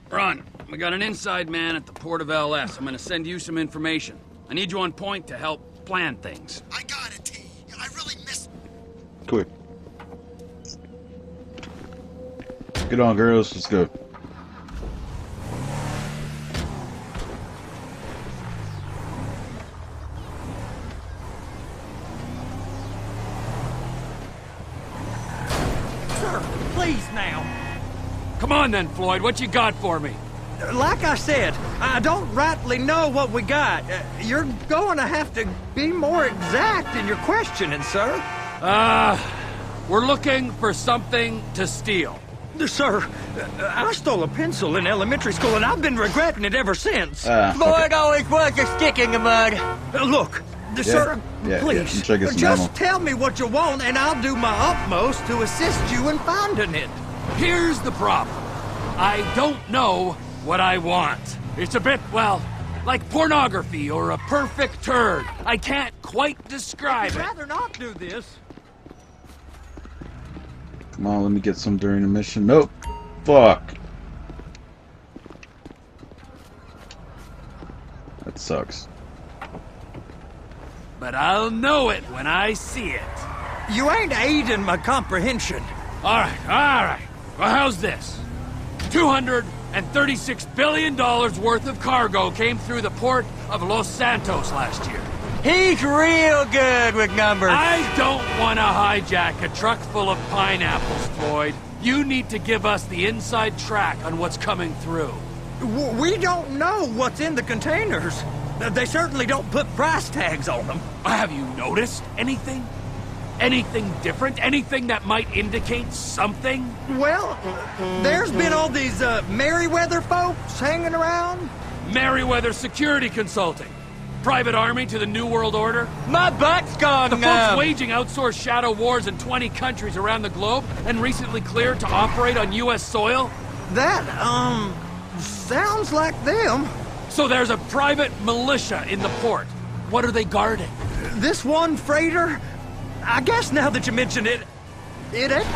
Run. We got an inside man at the port of LS. I'm gonna send you some information. I need you on point to help plan things. I got it, T. I really missed... Quick. Get on, girls. Let's go. Sir, please now. Come on then, Floyd. What you got for me? Like I said, I don't rightly know what we got. You're going to have to be more exact in your questioning, sir. We're looking for something to steal. Sir, I stole a pencil in elementary school, and I've been regretting it ever since. Floyd always was a stick in the mud. Look, sir, please, just tell me what you want, and I'll do my utmost to assist you in finding it. Here's the problem. I don't know what I want. It's a bit, well, like pornography or a perfect turd. I can't quite describe it. I'd rather not do this. Come on, let me get some during the mission. Nope. Fuck. That sucks. But I'll know it when I see it. You ain't aiding my comprehension. All right. Well, how's this? $236 billion worth of cargo came through the port of Los Santos last year. He's real good with numbers. I don't want to hijack a truck full of pineapples, Floyd. You need to give us the inside track on what's coming through. We don't know what's in the containers. They certainly don't put price tags on them. Have you noticed anything? Anything different? Anything that might indicate something? Well, there's been all these Merryweather folks hanging around. Merryweather Security Consulting. Private army to the New World Order. My butt's gone The numb. folks waging outsourced shadow wars in 20 countries around the globe and recently cleared to operate on U.S. soil? That, sounds like them. So there's a private militia in the port. What are they guarding? This one freighter, I guess now that you mention it, it ain't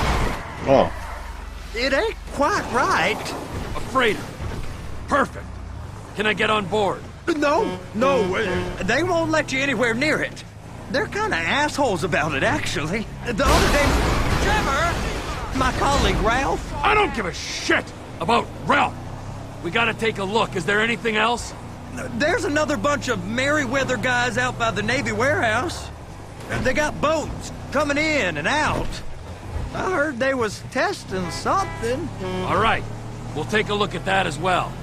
quite right. A freighter. Perfect. Can I get on board? No, they won't let you anywhere near it. They're kind of assholes about it, actually. The other day, Trevor, my colleague Ralph. I don't give a shit about Ralph. We gotta take a look. Is there anything else? There's another bunch of Merryweather guys out by the Navy warehouse. They got boats coming in and out. I heard they was testing something. All right. We'll take a look at that as well.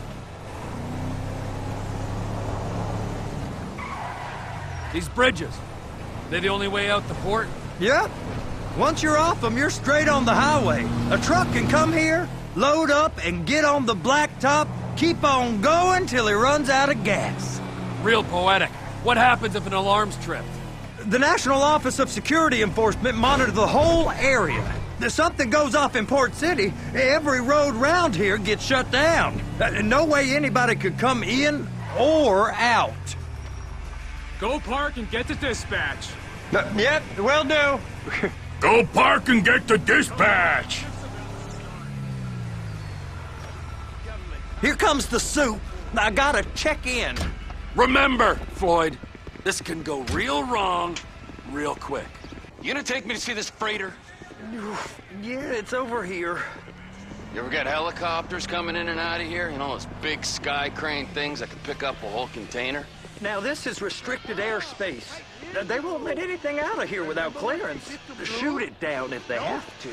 These bridges, they the only way out the port? Yep. Once you're off them, you're straight on the highway. A truck can come here, load up, and get on the blacktop, keep on going till he runs out of gas. Real poetic. What happens if an alarm's tripped? The National Office of Security Enforcement monitors the whole area. If something goes off in Port City, every road round here gets shut down. No way anybody could come in or out. Go park and get to dispatch. Yep, will do. Go park and get to dispatch! Here comes the soup. I gotta check in. Remember, Floyd, this can go real wrong real quick. You gonna take me to see this freighter? Yeah, it's over here. You ever got helicopters coming in and out of here? You know, those big sky crane things that can pick up a whole container? Now, this is restricted airspace. They won't let anything out of here without clearance. Shoot it down if they have to.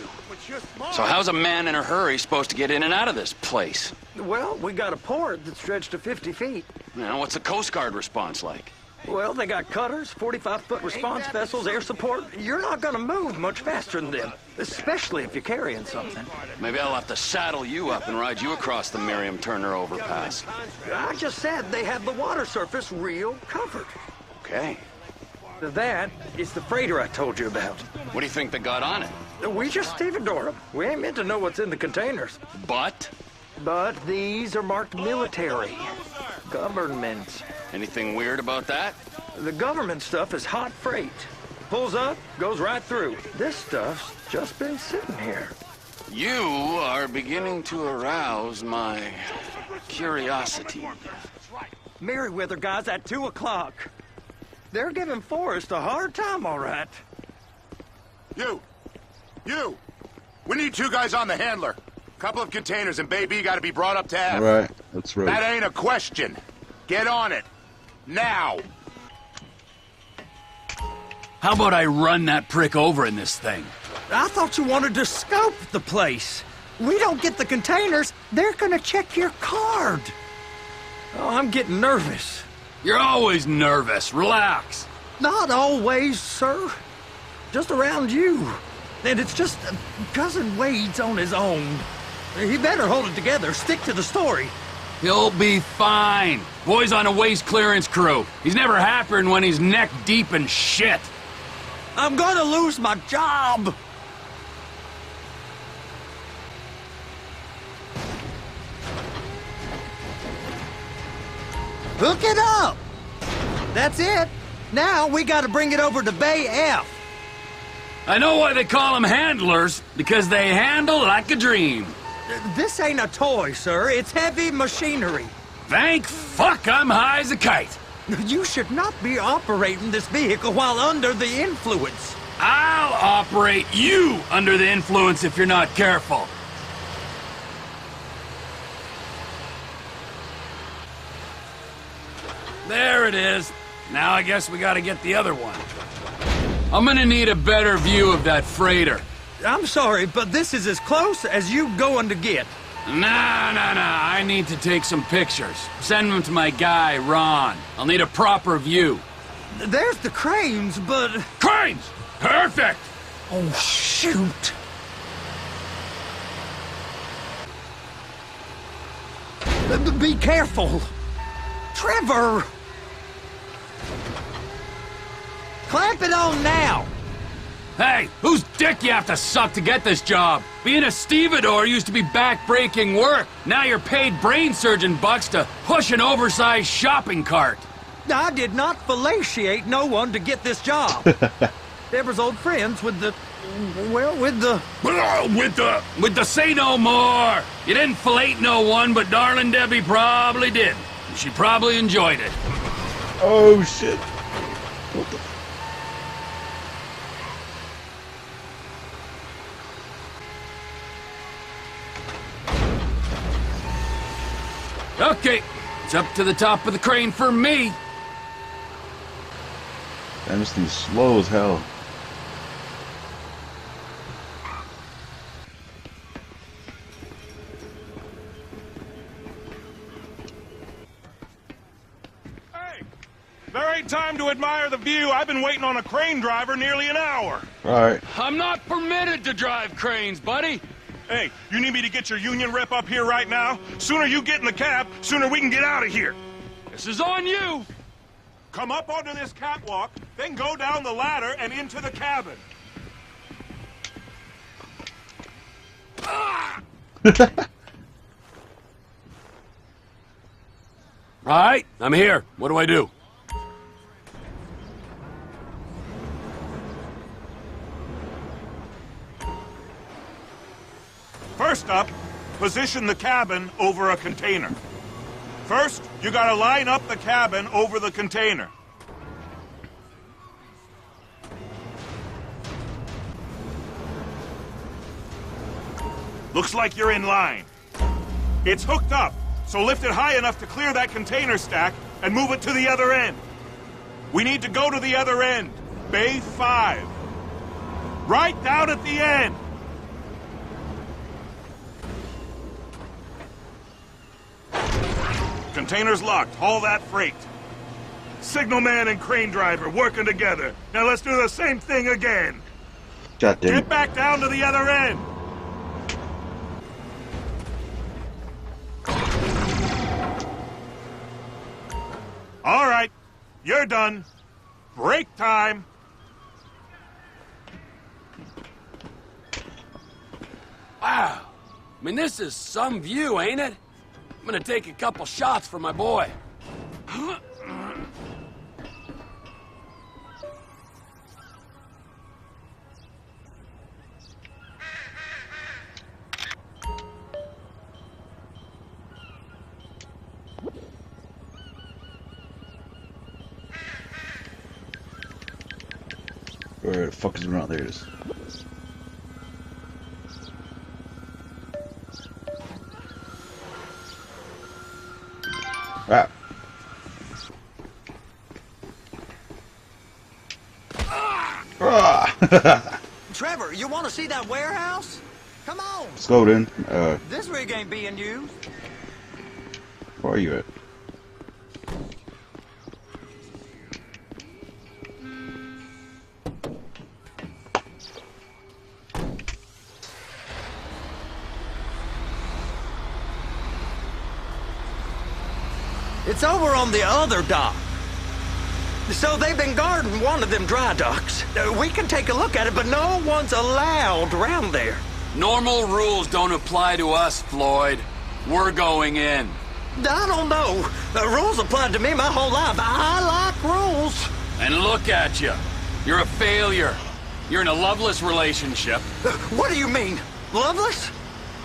So how's a man in a hurry supposed to get in and out of this place? Well, we got a port that's stretched to 50 feet. You know, what's the Coast Guard response like? Well, they got cutters, 45-foot response vessels, air support. You're not gonna move much faster than them, especially if you're carrying something. Maybe I'll have to saddle you up and ride you across the Miriam Turner overpass. I just said they have the water surface real covered. Okay. That is the freighter I told you about. What do you think they got on it? We just stevedore them. We ain't meant to know what's in the containers. But? But these are marked military. Government. Anything weird about that? The government stuff is hot freight. Pulls up, goes right through. This stuff's just been sitting here. You are beginning to arouse my Curiosity. Merriweather guys at 2 o'clock. They're giving Forrest a hard time, all right. You! We need 2 guys on the handler. Couple of containers and Baby gotta be brought up to F. Alright, that's right. That ain't a question. Get on it. Now! How about I run that prick over in this thing? I thought you wanted to scope the place. We don't get the containers, they're gonna check your card. Oh, I'm getting nervous. You're always nervous. Relax. Not always, sir. Just around you. And it's just Cousin Wade's on his own. He better hold it together, stick to the story. He'll be fine. Boy's on a waste clearance crew. He's never happier than when he's neck deep in shit. I'm gonna lose my job. Hook it up. That's it. Now we gotta bring it over to Bay F. I know why they call them handlers, because they handle like a dream. This ain't a toy, sir. It's heavy machinery. Thank fuck I'm high as a kite. You should not be operating this vehicle while under the influence. I'll operate you under the influence if you're not careful. There it is. Now I guess we gotta get the other one. I'm gonna need a better view of that freighter. I'm sorry, but this is as close as you going to get. Nah. I need to take some pictures. Send them to my guy, Ron. I'll need a proper view. There's the cranes, but... Cranes! Perfect! Oh, shoot. Be careful. Trevor! Clamp it on now! Hey, whose dick you have to suck to get this job? Being a stevedore used to be back-breaking work. Now you're paid brain surgeon bucks to push an oversized shopping cart. I did not fellatiate no one to get this job. Deborah's old friends with the... well, with the... With the say no more. You didn't fellate no one, but darling Debbie probably did. She probably enjoyed it. Oh shit. What the... Okay, it's up to the top of the crane for me. Damn, this thing's slow as hell. Hey, there ain't time to admire the view. I've been waiting on a crane driver nearly an hour. Alright. I'm not permitted to drive cranes, buddy. Hey, you need me to get your union rep up here right now? Sooner you get in the cab, sooner we can get out of here. This is on you. Come up onto this catwalk, then go down the ladder and into the cabin. All right, I'm here. What do I do? First up, position the cabin over a container. First, you gotta line up the cabin over the container. Looks like you're in line. It's hooked up, so lift it high enough to clear that container stack and move it to the other end. We need to go to the other end, Bay 5. Right down at the end. Container's locked. Haul that freight. Signalman and crane driver working together. Now let's do the same thing again. God damn Get it. back down to the other end. All right. You're done. Break time. Wow. I mean, this is some view, ain't it? I'm gonna take a couple shots for my boy. Where the fuck is it around? There it is. Ah. Ah. Trevor, you want to see that warehouse? Come on. Let's go then. This rig ain't being used. Where are you at? It's over on the other dock. So they've been guarding one of them dry docks. We can take a look at it, but no one's allowed around there. Normal rules don't apply to us, Floyd. We're going in. I don't know. The rules applied to me my whole life. I like rules. And look at you. You're a failure. You're in a loveless relationship. What do you mean? Loveless?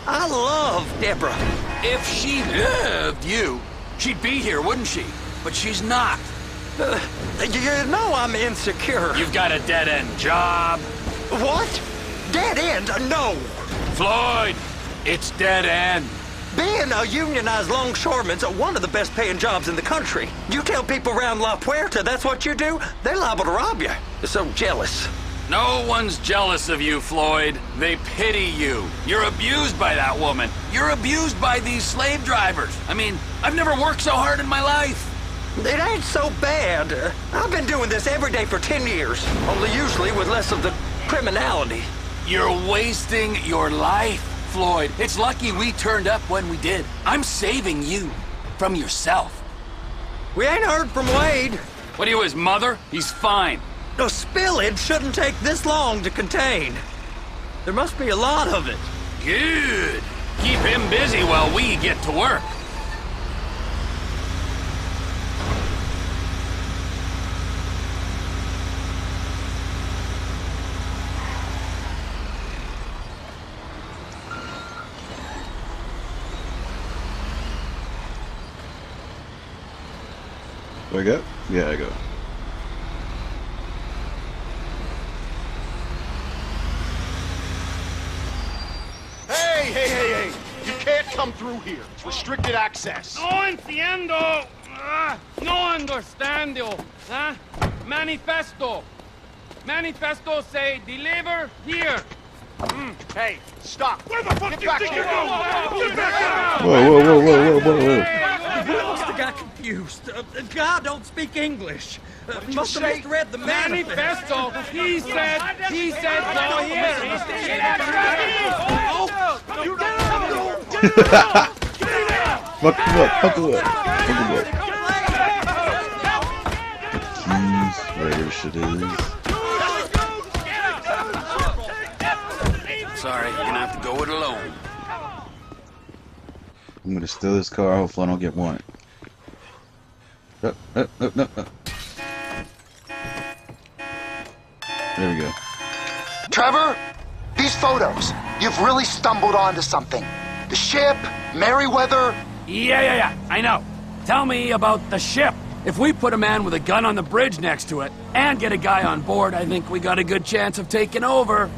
I love Deborah. If she loved you, she'd be here, wouldn't she? But she's not. You know I'm insecure. You've got a dead-end job. What? Dead end? No. Floyd, it's dead end. Being a unionized longshoreman's one of the best paying jobs in the country. You tell people around La Puerta that's what you do, they're liable to rob you. They're so jealous. No one's jealous of you, Floyd. They pity you. You're abused by that woman. You're abused by these slave drivers. I mean, I've never worked so hard in my life. It ain't so bad. I've been doing this every day for 10 years, only usually with less of the criminality. You're wasting your life, Floyd. It's lucky we turned up when we did. I'm saving you from yourself. We ain't heard from Wade. What are you, his mother? He's fine. A spillage shouldn't take this long to contain. There must be a lot of it. Good. Keep him busy while we get to work. Do I go? Yeah, I go. Hey! You can't come through here. It's restricted access. No entiendo. No understando. Manifesto. Manifesto say deliver here. Hey, stop. Where the fuck Get do you back think here. you're going? Get back here! Whoa. We must have got confused. God don't speak English. Must have misread the Manifesto. He said go here. Get out Fuck him up. Keys, whatever shit is. Sorry, you're gonna have to go it alone. I'm gonna steal this car. Hopefully I don't get wanted. No. There we go. Trevor, these photos. You've really stumbled onto something. The ship, Merryweather. Yeah. I know. Tell me about the ship. If we put a man with a gun on the bridge next to it and get a guy on board, I think we got a good chance of taking over.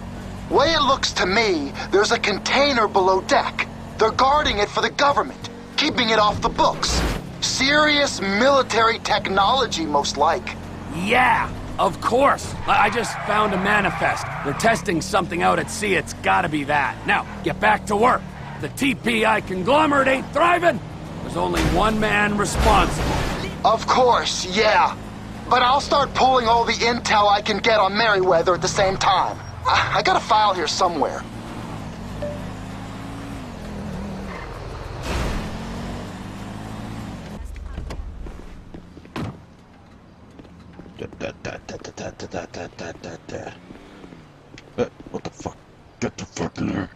Way it looks to me, there's a container below deck. They're guarding it for the government, keeping it off the books. Serious military technology, most like. Yeah, of course. I just found a manifest. They're testing something out at sea. It's gotta be that. Now, get back to work. The TPI conglomerate ain't thriving. There's only one man responsible. Of course, yeah. But I'll start pulling all the intel I can get on Merryweather at the same time. I got a file here somewhere. What the fuck? Get the fuck in there.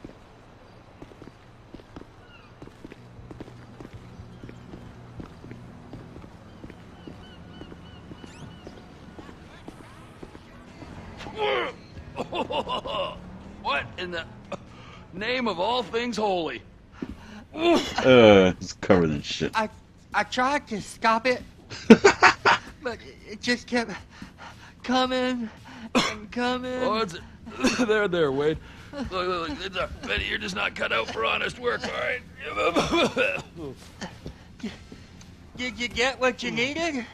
What in the name of all things holy? It's covered in shit. I tried to stop it, but it just kept coming I'm coming. Oh, there, Wade. Look, Betty, you're just not cut out for honest work, all right? Did you get what you needed?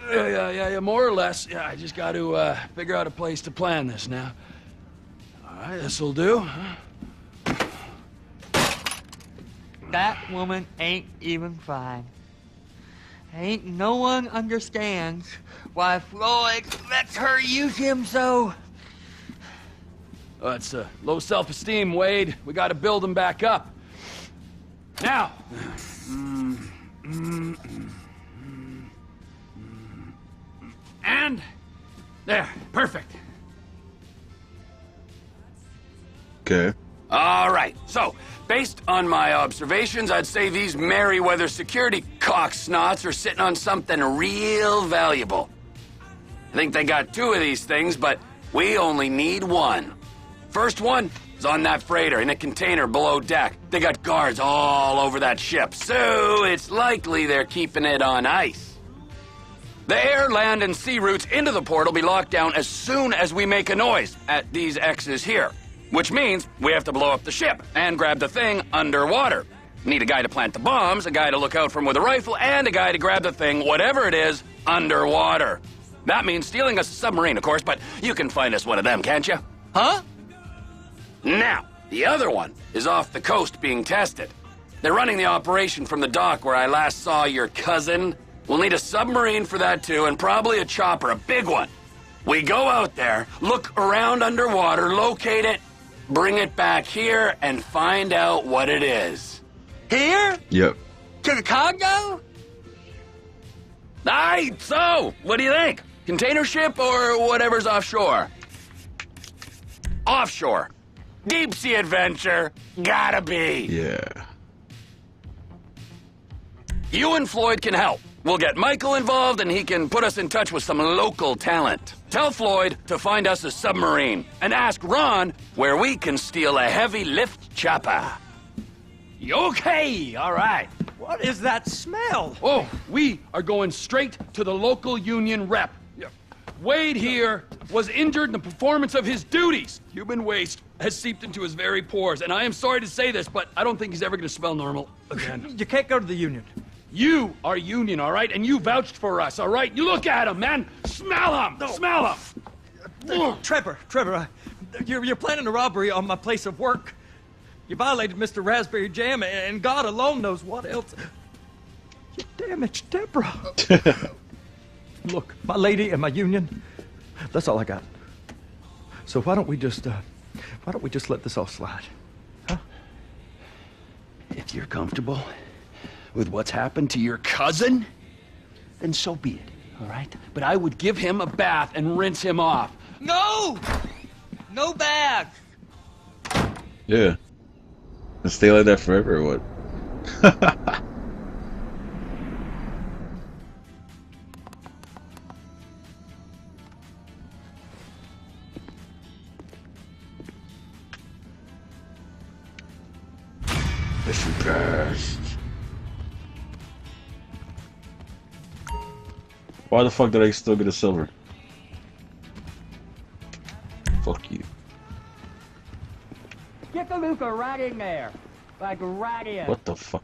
Yeah, more or less. Yeah, I just got to figure out a place to plan this now. All right, this'll do. That woman ain't even fine. Ain't no one understands why Floyd lets her use him so. Oh, it's low self-esteem, Wade. We got to build him back up. Now. And there, perfect. Okay. All right, so, based on my observations, I'd say these Merryweather security cocksnots are sitting on something real valuable. I think they got 2 of these things, but we only need 1. First one is on that freighter in a container below deck. They got guards all over that ship, so it's likely they're keeping it on ice. The air, land, and sea routes into the port will be locked down as soon as we make a noise at these X's here. Which means we have to blow up the ship and grab the thing underwater. Need a guy to plant the bombs, a guy to look out for him with a rifle, and a guy to grab the thing, whatever it is, underwater. That means stealing us a submarine, of course, but you can find us one of them, can't you? Huh? Now, the other one is off the coast being tested. They're running the operation from the dock where I last saw your cousin. We'll need a submarine for that too, and probably a chopper, a big one. We go out there, look around underwater, locate it, bring it back here, and find out what it is. Here? Yep. To the Congo? Aye, so, what do you think? Container ship or whatever's offshore? Offshore. Deep sea adventure. Gotta be. Yeah. You and Floyd can help. We'll get Michael involved and he can put us in touch with some local talent. Tell Floyd to find us a submarine and ask Ron where we can steal a heavy lift chopper. Okay, all right. What is that smell? Oh, we are going straight to the local union rep. Wade here was injured in the performance of his duties. Human waste has seeped into his very pores, and I am sorry to say this, but I don't think he's ever going to smell normal again. You can't go to the union. You are union, all right? And you vouched for us, all right? You look at him, man. Smell him. No. Smell him. Trevor, you're planning a robbery on my place of work. You violated Mr. Raspberry Jam, and God alone knows what else. You damaged Deborah. Look, my lady and my union, that's all I got. So why don't we just let this all slide? Huh? If you're comfortable with what's happened to your cousin, then so be it, all right? But I would give him a bath and rinse him off. No! No bath! Yeah. And stay like that forever or what? Mission passed. Why the fuck did I still get a silver? Fuck you. Get the Luca right in there. Like right in. What the fuck?